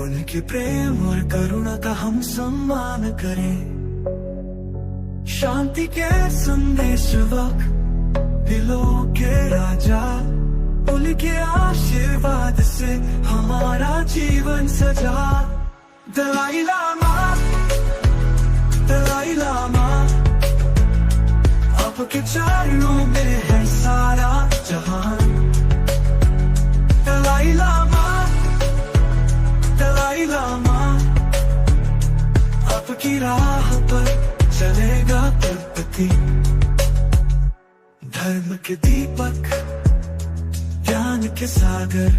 उनके प्रेम और करुणा का हम सम्मान करें। शांति के संदेशवाहक, दिलों के राजा, उनके आशीर्वाद से हमारा जीवन सजा। दलाई लामा, दलाई लामा, आपके चरणों में है सारा जहान। दलाई लामा, दलाई लामा, आपकी राह पर चलेगा प्रगति। धर्म के दीपक, ज्ञान के सागर,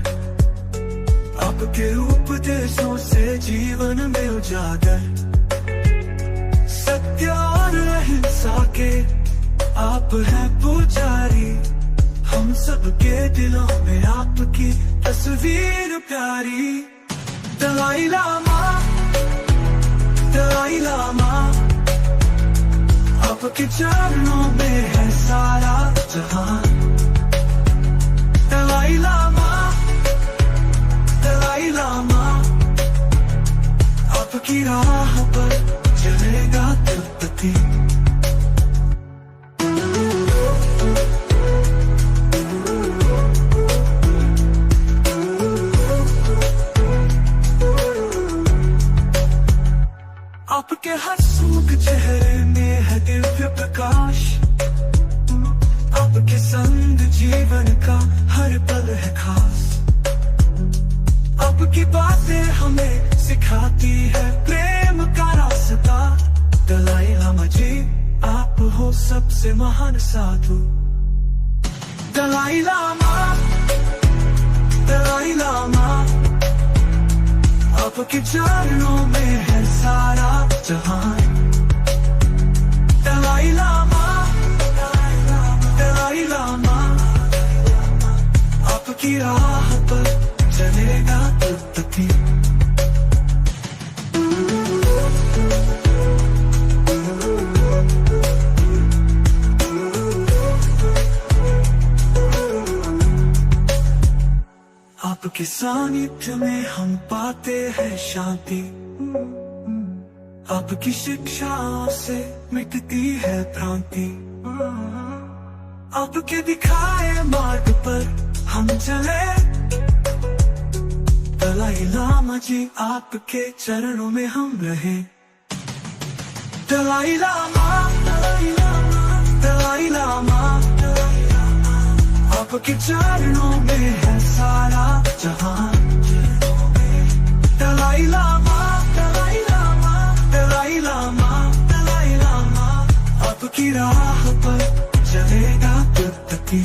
आपके उपदेशों से जीवन में उजागर। सत्य और अहिंसा के आप हैं पुजारी, हम सबके दिलों में आपकी तस्वीर प्यारी। दलाई लामा, दलाई लामा, आपके चरणों में है सारा जहान। दलाई लामा, दलाई लामा, आपकी राह पर चलेगा तिरुपति। आपके हंसमुख चेहरे में है दिव्य प्रकाश, आपके संग जीवन का हर पल है खास। आपकी बातें हमें सिखाती है प्रेम का रास्ता। दलाई लामा जी, आप हो सबसे महान साधु। दलाई लामा, दलाई लामा, आपके चरणों में है सारा जहान। दलाई लामा, दलाई लामा, आपकी राह पर चलेगा तिरुपति। आपके सानिध्य में हम पाते हैं शांति, आपकी शिक्षा से मिटती है भ्रांति। आपके दिखाए मार्ग पर हम चले। दलाई लामा जी, आपके चरणों में हम रहे। दलाई लामा, दलाई लामा, दलाई लामा, आपके चरणों में है सारा जहान। दलाई लामा, दलाई लामा, दलाई लामा, दलाई लामा, आपकी राह पर चलेगा तिरुपति।